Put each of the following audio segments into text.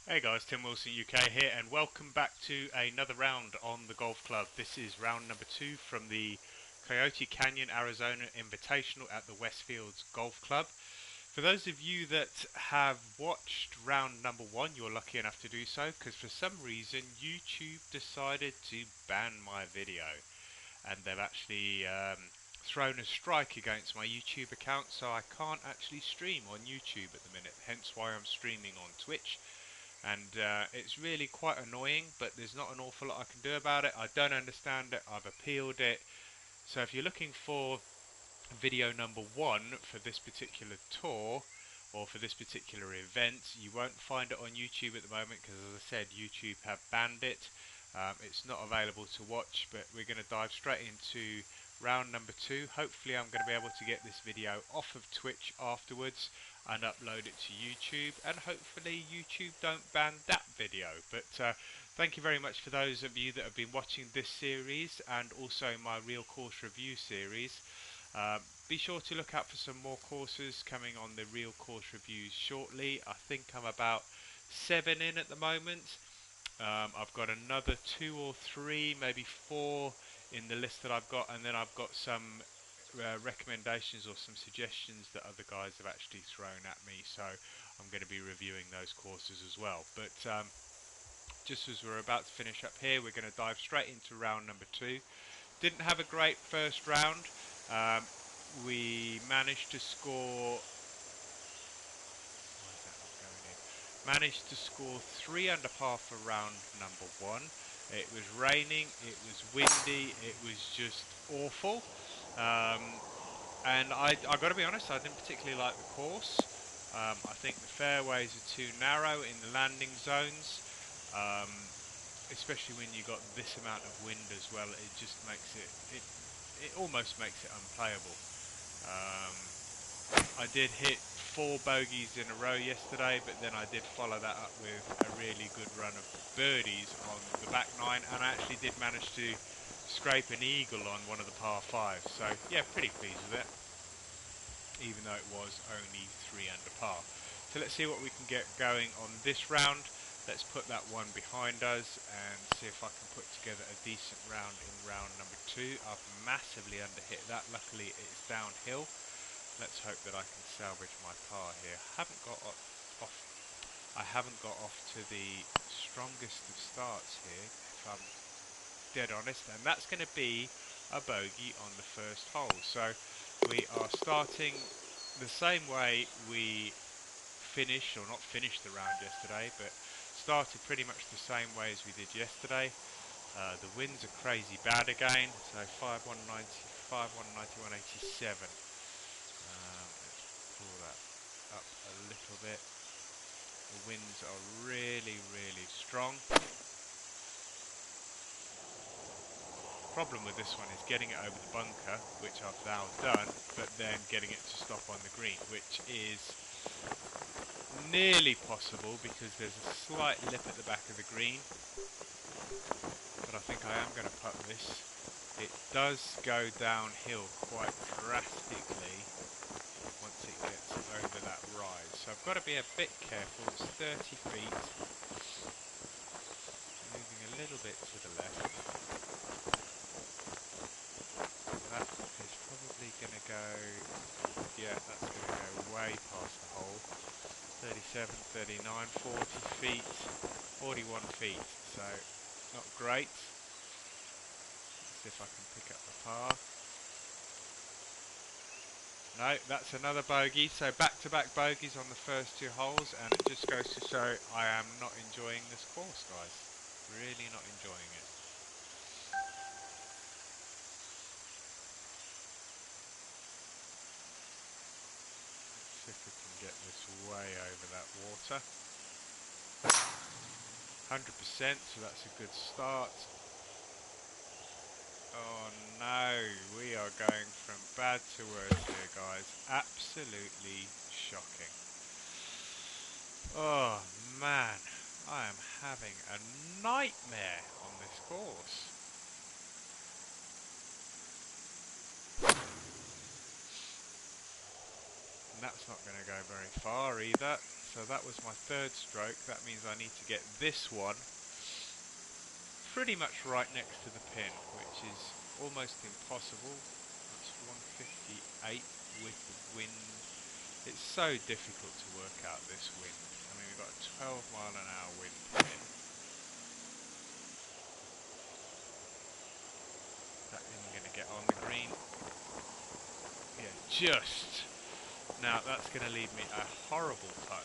Hey guys, Tim Wilson UK here, and welcome back to another round on the golf club. This is round number 2 from the Coyote Canyon, Arizona Invitational at the Westfields Golf Club. For those of you that have watched round number 1, you're lucky enough to do so, because for some reason YouTube decided to ban my video, and they've actually thrown a strike against my YouTube account, so I can't actually stream on YouTube at the minute, hence why I'm streaming on Twitch. And it's really quite annoying, but there's not an awful lot I can do about it. I don't understand it. I've appealed it. So if you're looking for video number 1 for this particular tour or for this particular event, you won't find it on YouTube at the moment because, as I said, YouTube have banned it. It's not available to watch, but we're going to dive straight into round number 2. Hopefully I'm going to be able to get this video off of Twitch afterwards and upload it to YouTube, and hopefully YouTube don't ban that video. But thank you very much for those of you that have been watching this series and also my real course review series. Be sure to look out for some more courses coming on the real course reviews shortly. I think I'm about 7 in at the moment. I've got another 2 or 3, maybe 4 in the list that I've got, and then I've got some recommendations or some suggestions that other guys have actually thrown at me, so I'm going to be reviewing those courses as well. But just as we're about to finish up here, we're going to dive straight into round number 2. Didn't have a great first round. We managed to score. Why is that not going in? Managed to score 3 under par for round number 1. It was raining, it was windy, it was just awful. And I got to be honest, I didn't particularly like the course. I think the fairways are too narrow in the landing zones, um, especially when you got this amount of wind as well. It just makes it almost makes it unplayable. I did hit 4 bogeys in a row yesterday, but then I did follow that up with a really good run of birdies on the back 9, and I actually did manage to scrape an eagle on one of the par 5s. So yeah, pretty pleased with it, even though it was only 3 under par. So let's see what we can get going on this round. Let's put that one behind us and see if I can put together a decent round in round number 2. I've massively underhit that. Luckily it's downhill. Let's hope that I can salvage my par here. I haven't got off to the strongest of starts here, if I'm dead honest, and that's going to be a bogey on the first hole. So we are starting the same way we finished, or not finished the round yesterday, but started pretty much the same way as we did yesterday. The winds are crazy bad again, so 5-190, 5-190, 187. Let's pull that up a little bit. The winds are really, really strong. Problem with this one is getting it over the bunker, which I've now done, but then getting it to stop on the green, which is nearly possible because there's a slight lip at the back of the green. But I think I am going to putt this. It does go downhill quite drastically once it gets over that rise. So I've got to be a bit careful. It's 30 feet. Moving a little bit to the left. That is probably going to go, yeah, that's going to go way past the hole. 37, 39, 40 feet, 41 feet. So not great. Let's see if I can pick up the par. No, that's another bogey. So back-to-back bogeys on the first 2 holes, and it just goes to show I am not enjoying this course, guys. Really not enjoying it. Let's see if we can get this way over that water. 100%, so that's a good start. Oh no, we are going from bad to worse here, guys. Absolutely shocking. Oh man, I am having a nightmare on this course. And that's not going to go very far either. so that was my third stroke. That means I need to get this one pretty much right next to the pin, which is almost impossible. That's 158 with the wind. It's so difficult to work out this wind. I mean, we've got a 12-mile-an-hour wind here. That isn't going to get on the green. Yeah, just. Now that's going to leave me a horrible putt.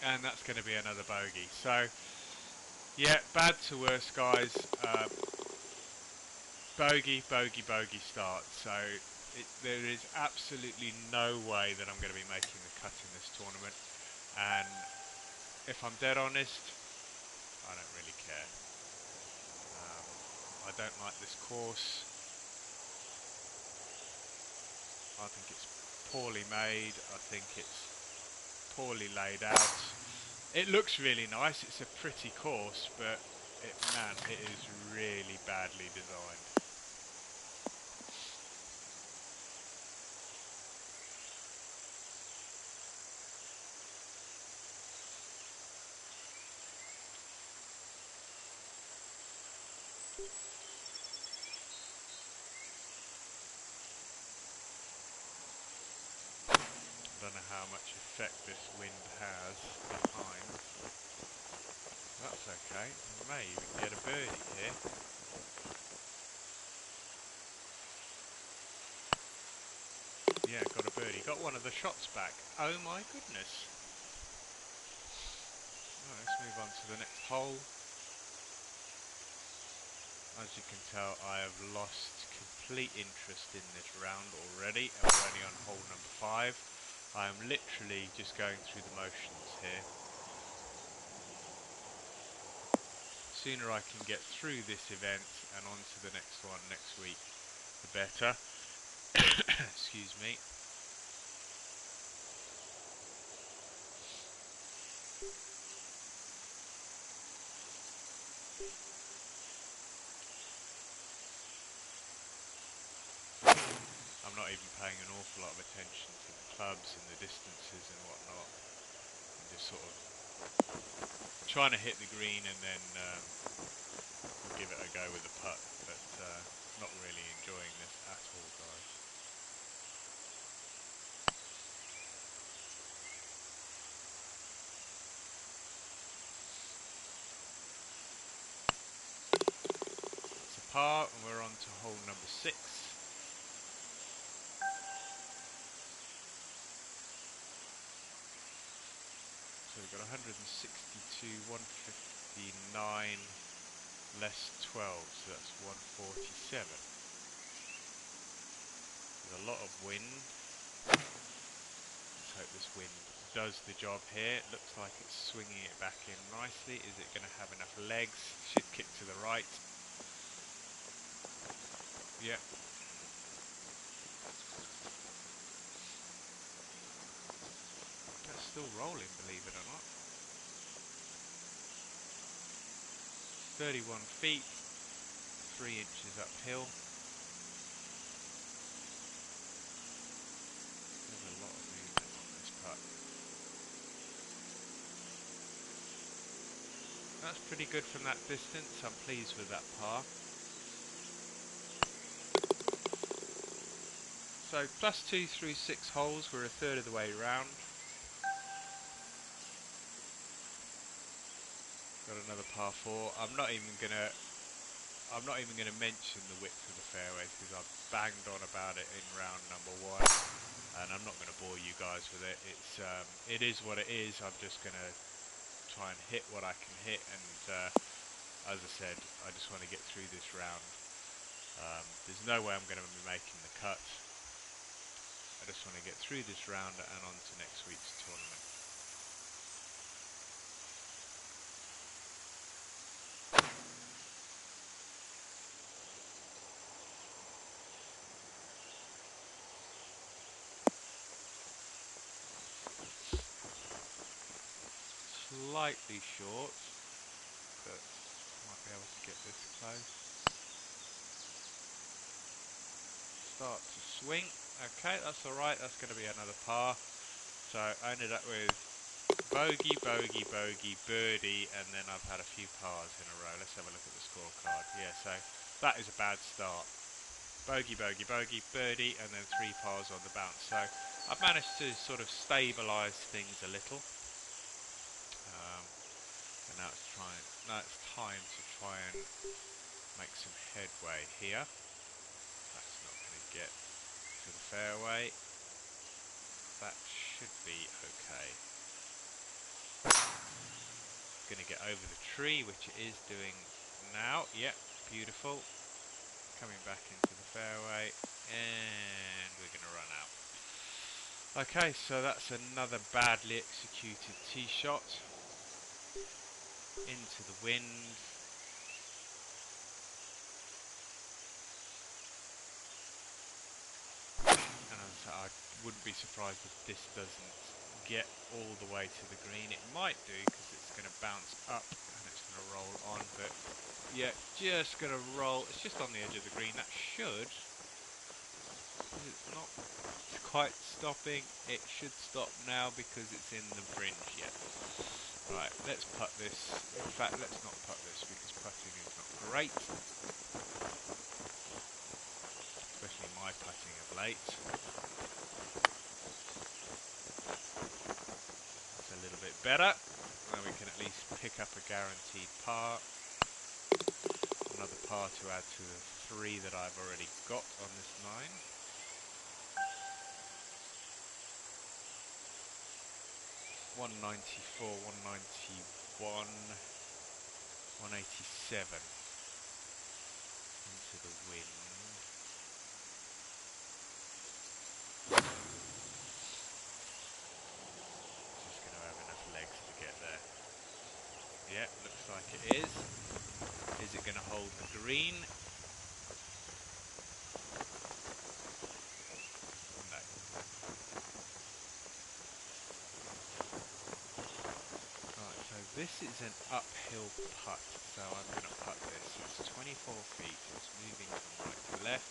And that's going to be another bogey. So, yeah, bad to worse, guys. Bogey, bogey, bogey start. So there is absolutely no way that I'm going to be making the cut in this tournament. And if I'm dead honest, I don't really care. I don't like this course. I think it's poorly made. I think it's poorly laid out. It looks really nice. It's a pretty course, but man, it is really badly designed. I don't know how much effect this wind has behind. That's okay. We may even get a birdie here. Yeah, got a birdie. Got one of the shots back. Oh my goodness. Right, let's move on to the next hole. As you can tell, I have lost complete interest in this round already. And we're only on hole number 5. I am literally just going through the motions here. Sooner I can get through this event and on to the next one next week, the better. Excuse me. I'm not even paying an awful lot of attention to the clubs and the distances and whatnot. I'm just sort of trying to hit the green and then we'll give it a go with the putt, but not really enjoying this at all, guys. It's a par and we're on to hole number 6. So we've got 162, 159, less 12, so that's 147. There's a lot of wind. Let's hope this wind does the job here. It looks like it's swinging it back in nicely. Is it going to have enough legs? Should kick to the right. Yep. That's still rolling, believe it or not. 31 feet, 3 inches uphill. There's a lot of movement on this putt. That's pretty good from that distance. I'm pleased with that par. So +2 through 6 holes. We're a third of the way round. Got another par 4. I'm not even gonna mention the width of the fairways because I've banged on about it in round number 1, and I'm not going to bore you guys with it. It is what it is. I'm just going to try and hit what I can hit, and as I said, I just want to get through this round. There's no way I'm going to be making the cut. I just want to get through this round and on to next week's tournament. Slightly short, but might be able to get this close. start to swing. Okay, that's alright, that's going to be another par. So I ended up with bogey, bogey, bogey, birdie, and then I've had a few pars in a row. Let's have a look at the scorecard. Yeah, so that is a bad start. Bogey, bogey, bogey, birdie, and then 3 pars on the bounce. So I've managed to sort of stabilise things a little. And now it's time to try and make some headway here. That's not going to get to the fairway. That should be okay. Going to get over the tree, which it is doing now. Yep, beautiful. Coming back into the fairway, and we're going to run out. Okay, so that's another badly executed tee shot into the wind. And as I wouldn't be surprised if this doesn't get all the way to the green. It might do because it's going to bounce up and it's going to roll on, but yeah, just going to roll. It's just on the edge of the green. That should, it's not quite stopping. It should stop now because it's in the fringe yet. Right, let's putt this. In fact, let's not putt this because putting is not great, especially my putting of late. That's a little bit better. Now we can at least pick up a guaranteed par. Another par to add to the 3 that I've already got on this 9. 194, 191, 187 into the wind. Just going to have enough legs to get there. Yeah, looks like it is. Is it going to hold the green? No. Right, so this is an uphill putt, so I'm going to putt this. It's 24 feet, it's moving from right to left.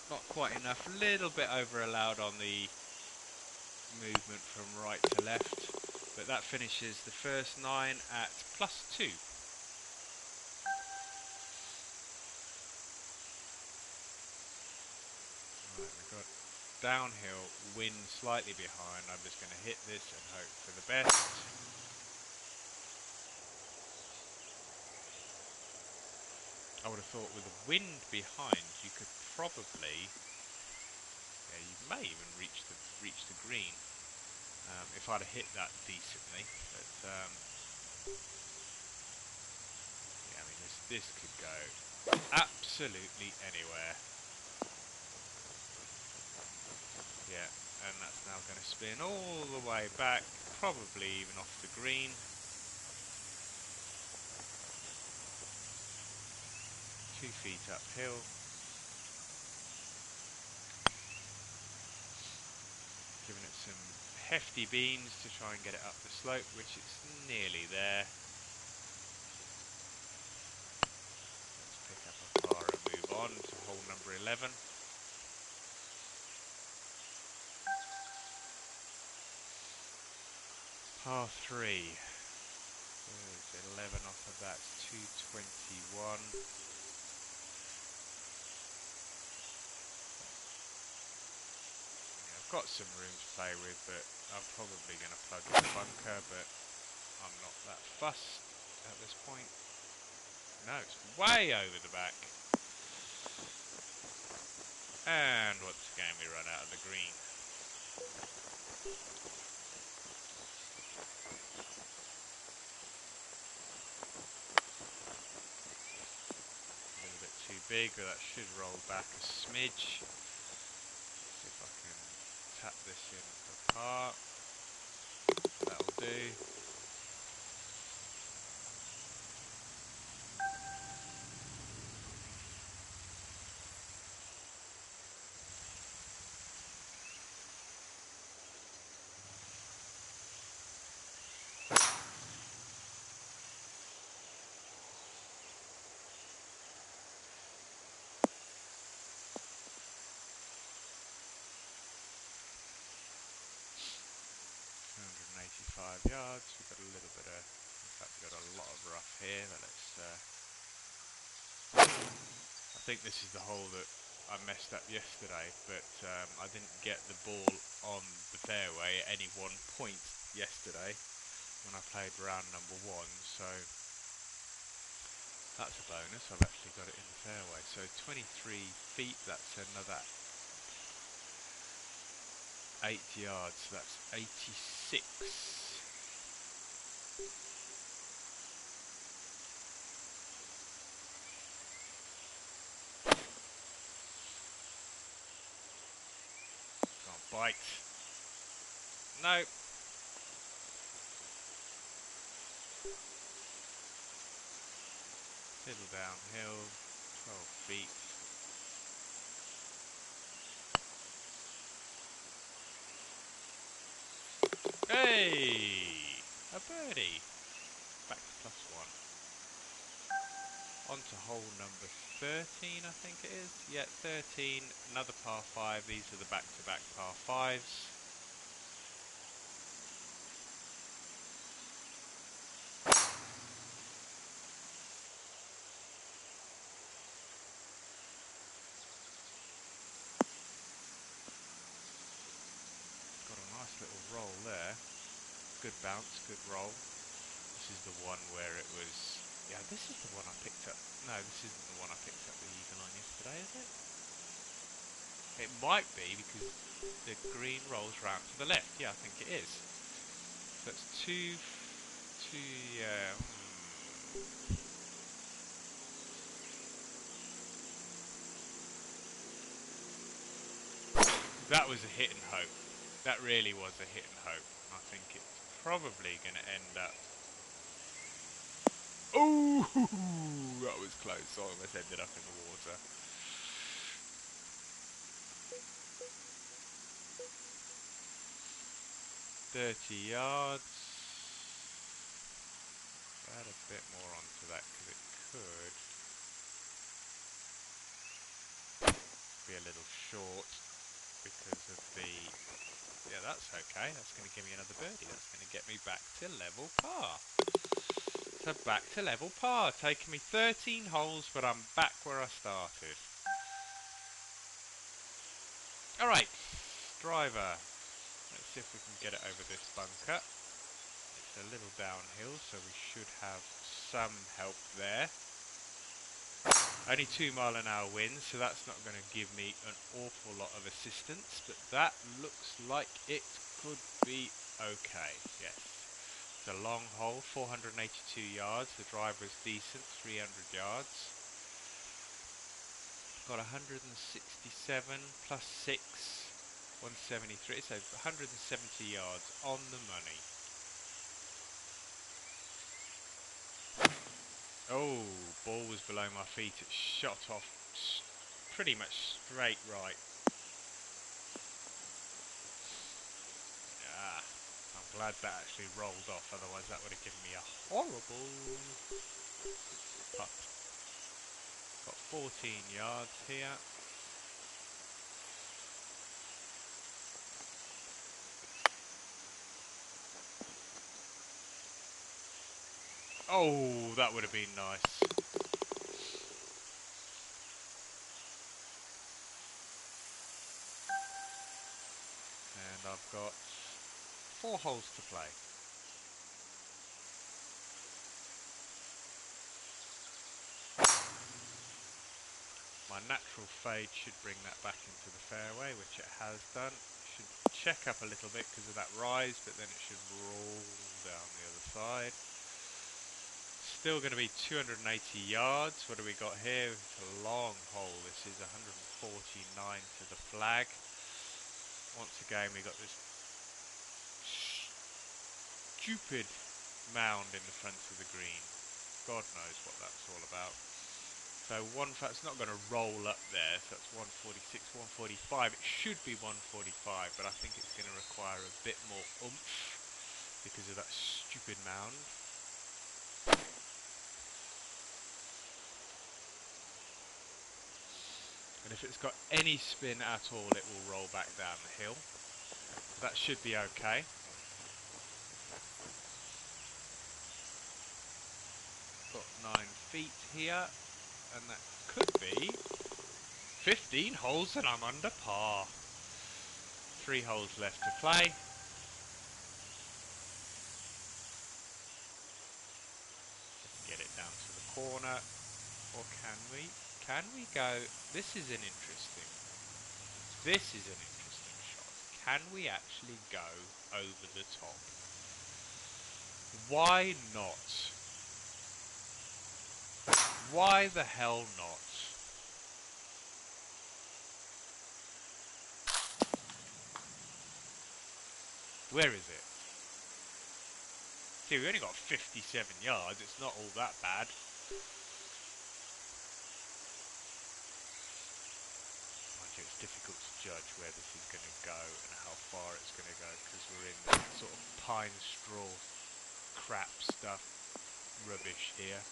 Not quite enough, little bit over allowed on the movement from right to left, but that finishes the first 9 at +2. Right, we've got downhill, wind slightly behind. I'm just going to hit this and hope for the best. I would have thought with the wind behind you could probably, yeah, you may even reach the green if I'd have hit that decently, but yeah, I mean this could go absolutely anywhere. Yeah, and that's now going to spin all the way back, probably even off the green. 2 feet uphill. Giving it some hefty beans to try and get it up the slope, which it's nearly there. Let's pick up a par and move on to hole number 11. Par 3. There's 11 off of that, 221. Yeah, I've got some room to play with, but I'm probably going to plug in the bunker, but I'm not that fussed at this point. No, it's way over the back. And once again we run out of the green. A little bit too big, but that should roll back a smidge. See if I can tap this in for par. That'll do. 25 yards. We've got a little bit of, in fact we've got a lot of rough here, but I think this is the hole that I messed up yesterday, but I didn't get the ball on the fairway at any one point yesterday when I played round number 1, so that's a bonus. I've actually got it in the fairway. So 23 feet, that's another 8 yards, so that's 86. Can't bite. No. Little downhill, 12 feet. Hey! A birdie! Back to +1. On to hole number 13, I think it is. Yeah, 13, another par 5. These are the back-to-back par 5s. Got a nice little roll there. Good bounce, good roll. This is the one where it was... Yeah, this is the one I picked up. No, this isn't the one I picked up the eagle on yesterday, is it? It might be because the green rolls round to the left. Yeah, I think it is. So it's two, yeah. That was a hit and hope. That really was a hit and hope. I think it's probably going to end up... Oh, that was close. I almost ended up in the water. $30 yards. Add a bit more onto that because it could be a little short because of the... Yeah, that's okay. That's going to give me another birdie. That's going to get me back to level par. So back to level par. Taking me 13 holes, but I'm back where I started. Alright, driver. Let's see if we can get it over this bunker. It's a little downhill, so we should have some help there. Only 2-mile-an-hour winds, so that's not going to give me an awful lot of assistance, but that looks like it could be okay, yes. It's a long hole, 482 yards, the driver is decent, 300 yards. Got 167 plus 6, 173, so 170 yards on the money. Oh, ball was below my feet, it shot off pretty much straight right. Ah, I'm glad that actually rolled off, otherwise that would have given me a horrible putt. Got 14 yards here. Oh, that would have been nice. And I've got 4 holes to play. My natural fade should bring that back into the fairway, which it has done. Should check up a little bit because of that rise, but then it should roll down the other side. Still going to be 280 yards. What do we got here? It's a long hole. This is 149 to the flag. Once again, we got this stupid mound in the front of the green. God knows what that's all about. So it's not going to roll up there, so that's 146, 145. It should be 145, but I think it's going to require a bit more oomph because of that stupid mound. And if it's got any spin at all, it will roll back down the hill. So that should be okay. got 9 feet here, and that could be 15 holes and I'm under par. 3 holes left to play. Get it down to the corner, or can we? Can we go? This is an interesting. This is an interesting shot. Can we actually go over the top? Why not? Why the hell not? Where is it? See, we only got 57 yards. It's not all that bad. Mind you, it's difficult to judge where this is going to go and how far it's going to go because we're in this sort of pine straw crap stuff rubbish here.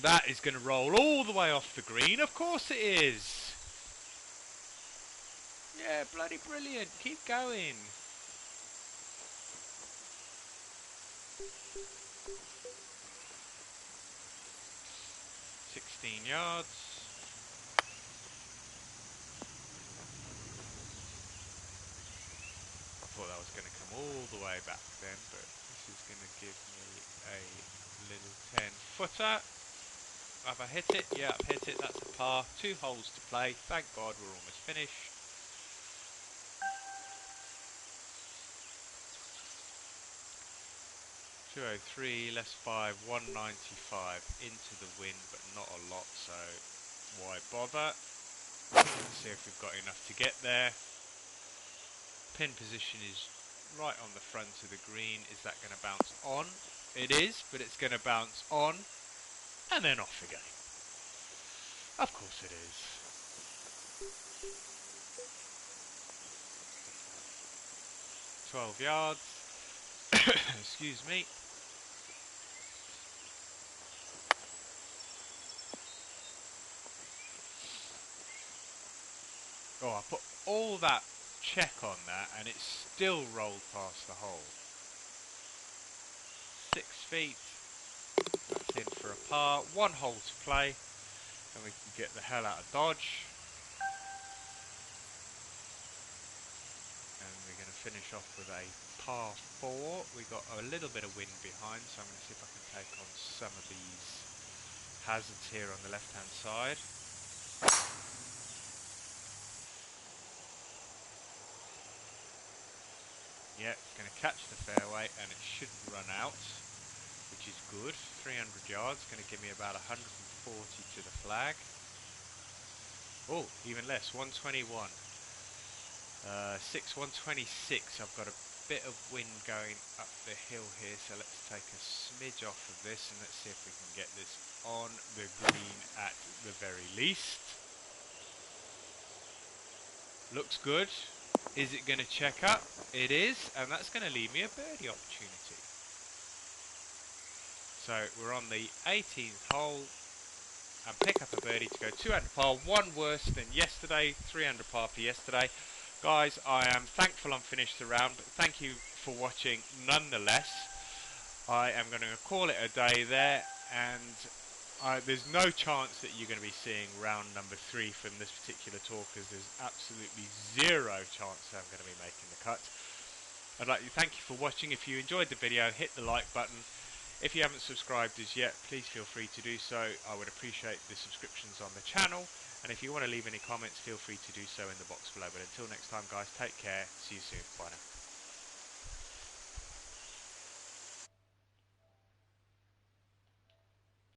That is going to roll all the way off the green. Of course it is. Yeah, bloody brilliant. Keep going. "16 yards. I thought that was going to come all the way back then, but this is going to give me a little 10-footer. Have I hit it? Yeah, I've hit it. That's a par. 2 holes to play. Thank God we're almost finished. .203 less 5, 195 into the wind, but not a lot, so why bother? Let's see if we've got enough to get there. Pin position is right on the front of the green. Is that going to bounce on? It is, but it's going to bounce on and then off again. Of course it is. .12 yards. Excuse me. Oh, I put all that check on that and it still rolled past the hole. 6 feet. That's in for a par. 1 hole to play and we can get the hell out of Dodge. And we're going to finish off with a par 4. We got a little bit of wind behind, so I'm going to see if I can take on some of these hazards here on the left hand side. Yeah, it's going to catch the fairway and it shouldn't run out, which is good. 300 yards, going to give me about 140 to the flag. Oh, even less, 121. 126. I've got a bit of wind going up the hill here, so let's take a smidge off of this and let's see if we can get this on the green at the very least. Looks good. Is it going to check up? It is, and that's going to leave me a birdie opportunity. So we're on the 18th hole and pick up a birdie to go 2 under par, 1 worse than yesterday, 3 under par for yesterday. Guys, I am thankful I'm finished the round, but thank you for watching nonetheless. I am going to call it a day there, and there's no chance that you're going to be seeing round number 3 from this particular tour, because there's absolutely zero chance that I'm going to be making the cut. I'd like to thank you for watching. If you enjoyed the video, hit the like button. If you haven't subscribed as yet, please feel free to do so. I would appreciate the subscriptions on the channel. And if you want to leave any comments, feel free to do so in the box below. But until next time, guys, take care. See you soon. Bye now.